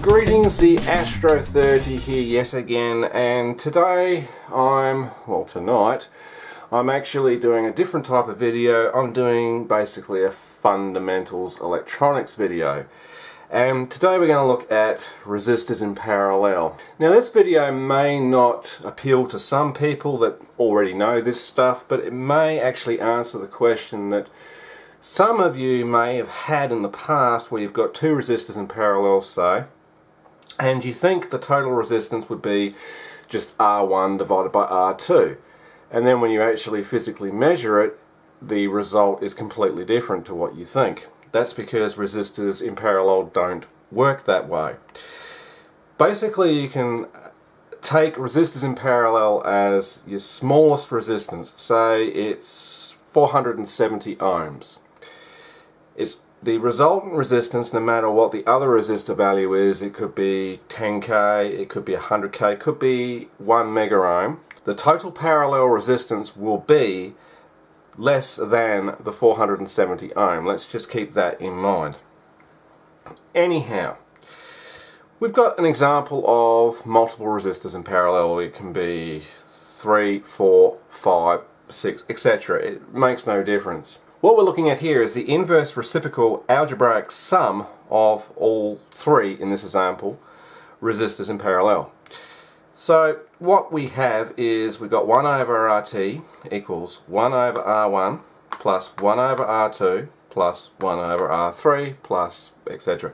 Greetings, the Astro 30 here yet again, and today tonight I'm actually doing a different type of video. I'm doing basically a fundamentals electronics video, and today we're going to look at resistors in parallel. Now this video may not appeal to some people that already know this stuff, but it may actually answer the question that some of you may have had in the past, where you've got two resistors in parallel, say, and you think the total resistance would be just R1 divided by R2, and then when you actually physically measure it, the result is completely different to what you think. That's because resistors in parallel don't work that way. Basically, you can take resistors in parallel as your smallest resistance. Say it's 470 ohms. The resultant resistance, no matter what the other resistor value is, it could be 10k, it could be 100k, it could be 1 mega ohm. The total parallel resistance will be less than the 470 ohm. Let's just keep that in mind. Anyhow, we've got an example of multiple resistors in parallel. It can be 3, 4, 5, 6, etc. It makes no difference. What we're looking at here is the inverse reciprocal algebraic sum of all three, in this example, resistors in parallel. So what we have is we've got 1 over RT equals 1 over R1 plus 1 over R2 plus 1 over R3 plus etc.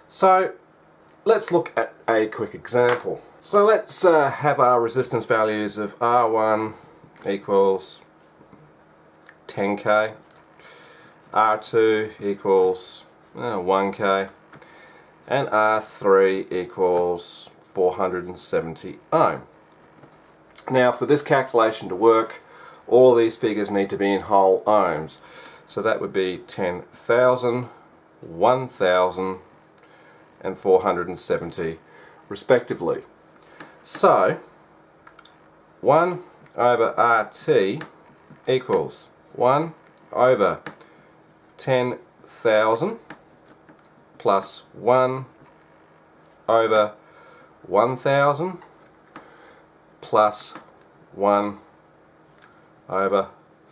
So let's look at a quick example. So let's have our resistance values of R1 equals 10k, R2 equals 1k, and R3 equals 470 ohm. Now for this calculation to work, all these figures need to be in whole ohms. So that would be 10,000, 1,000 and 470 respectively. So 1 over RT equals 1 over 10,000 plus 1 over 1,000 plus 1 over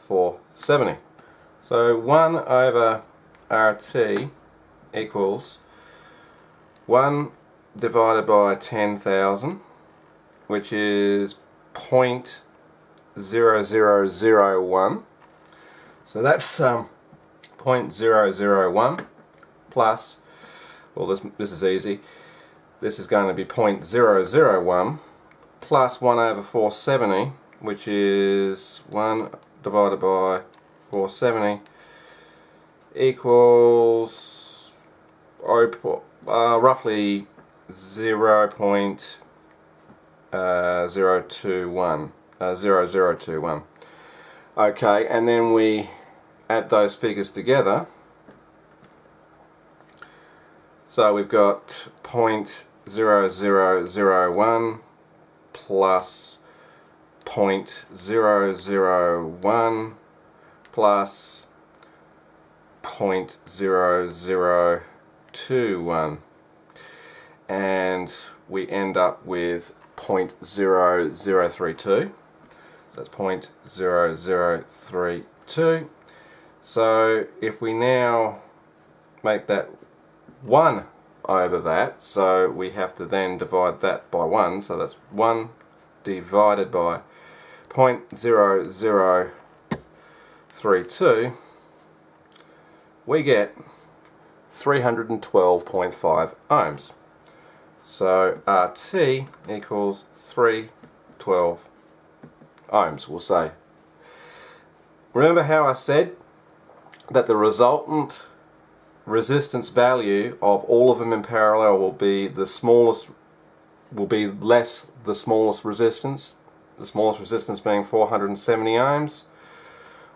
470. So 1 over RT equals 1 divided by 10,000, which is 0.0001. So that's 0.001 plus, well this is easy, this is going to be 0.001 plus 1 over 470, which is 1 divided by 470 equals roughly 0021. Okay, and then we add those figures together. So we've got 0.0001 plus 0.001 plus 0.0021, and we end up with 0.0032. So that's 0.0032. So if we now make that 1 over that, so we have to then divide that by 1, so that's 1 divided by 0.0032, we get 312.5 ohms. So RT equals 312 ohms, we'll say. Remember how I said that the resultant resistance value of all of them in parallel will be the smallest, will be less the smallest resistance? the smallest resistance being 470 ohms,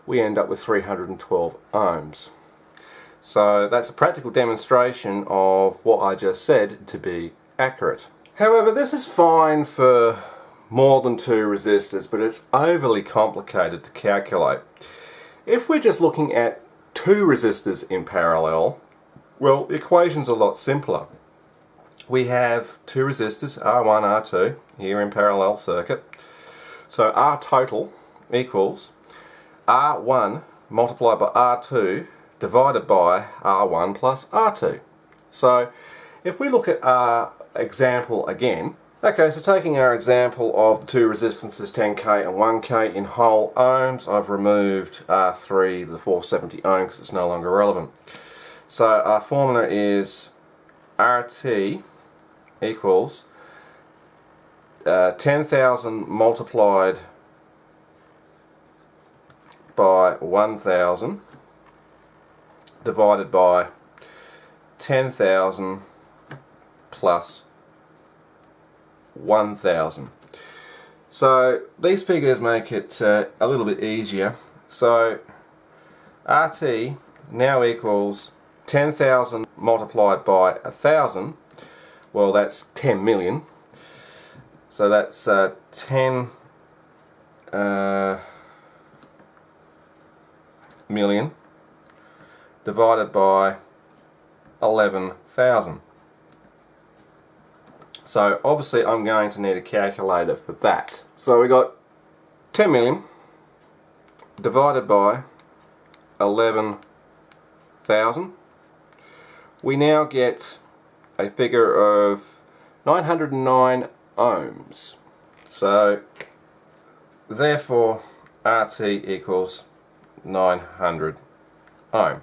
we end up with 312 ohms. So that's a practical demonstration of what I just said to be accurate. However, this is fine for more than two resistors, but it's overly complicated to calculate. If we're just looking at two resistors in parallel, well, the equation's a lot simpler. We have two resistors, R1, R2, here in parallel circuit. So R total equals R1 multiplied by R2 divided by R1 plus R2. So if we look at our example again, okay, so taking our example of the two resistances 10k and 1k in whole ohms, I've removed R3, the 470 ohm, because it's no longer relevant. So our formula is RT equals 10,000 multiplied by 1,000 divided by 10,000 plus 1,000. So these figures make it a little bit easier. So RT now equals 10,000 multiplied by 1,000. Well, that's 10 million. So that's 10 million divided by 11,000. So obviously I'm going to need a calculator for that. So we got 10 million divided by 11,000. We now get a figure of 909 ohms. So therefore RT equals 900 ohm.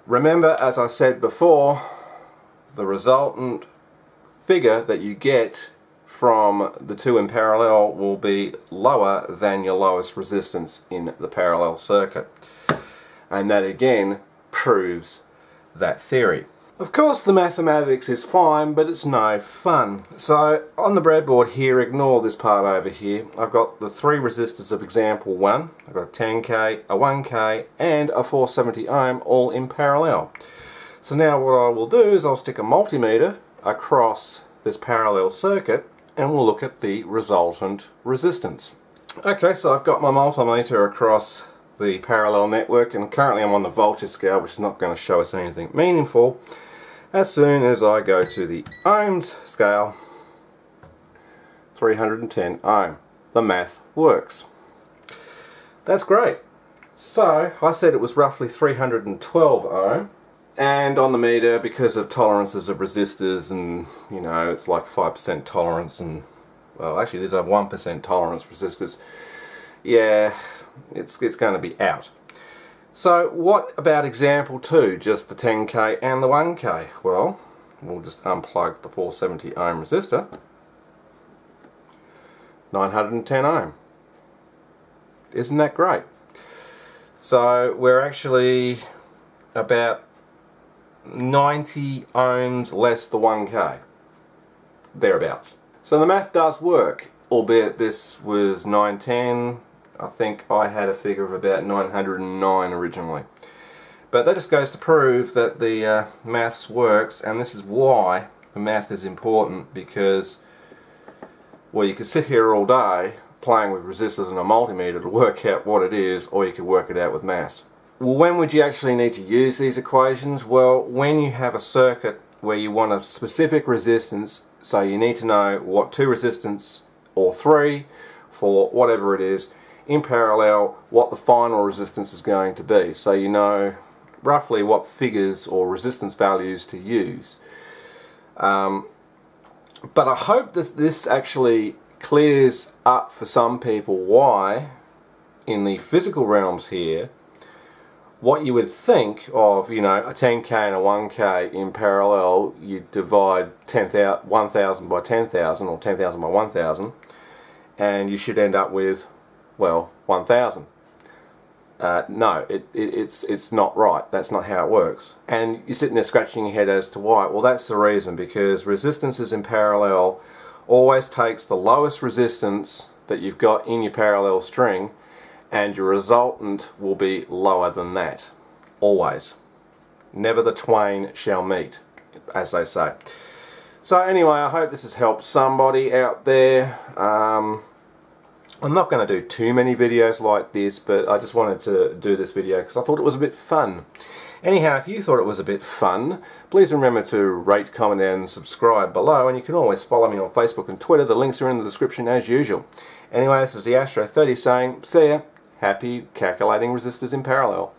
Remember, as I said before, the resultant figure that you get from the two in parallel will be lower than your lowest resistance in the parallel circuit. And that again proves that theory. Of course the mathematics is fine, but it's no fun. So on the breadboard here, ignore this part over here. I've got the three resistors of example 1. I've got a 10k, a 1k and a 470 ohm all in parallel. So now what I will do is I'll stick a multimeter across this parallel circuit and we'll look at the resultant resistance. Okay, so I've got my multimeter across the parallel network and currently I'm on the voltage scale, which is not going to show us anything meaningful. As soon as I go to the ohms scale, 310 ohm. The math works. That's great. So I said it was roughly 312 ohm. And on the meter, because of tolerances of resistors, and you know, it's like 5% tolerance, and well, actually there's a 1% tolerance resistors. Yeah, it's going to be out. So what about example 2, just the 10k and the 1k? Well, we'll just unplug the 470 ohm resistor. 910 ohm. Isn't that great? So we're actually about 90 ohms less the 1k, thereabouts. So the math does work, albeit this was 910. I think I had a figure of about 909 originally. But that just goes to prove that the maths works, and this is why the math is important, because well, you could sit here all day playing with resistors and a multimeter to work out what it is, or you could work it out with maths. Well, when would you actually need to use these equations? Well, when you have a circuit where you want a specific resistance, so you need to know what two resistance or three for whatever it is, in parallel what the final resistance is going to be, so you know roughly what figures or resistance values to use. But I hope this actually clears up for some people why in the physical realms here what you would think of, you know, a 10k and a 1k in parallel, you divide 1,000 by 10,000 or 10,000 by 1,000 and you should end up with, well, 1,000. No, it's not right. That's not how it works. And you're sitting there scratching your head as to why. Well, that's the reason, because resistances in parallel always takes the lowest resistance that you've got in your parallel string, and your resultant will be lower than that. Always. Never the twain shall meet, as they say. So anyway, I hope this has helped somebody out there. I'm not going to do too many videos like this, but I just wanted to do this video because I thought it was a bit fun. Anyhow, if you thought it was a bit fun, please remember to rate, comment and subscribe below, and you can always follow me on Facebook and Twitter. The links are in the description as usual. Anyway, this is the Astro 30 saying, see ya, happy calculating resistors in parallel.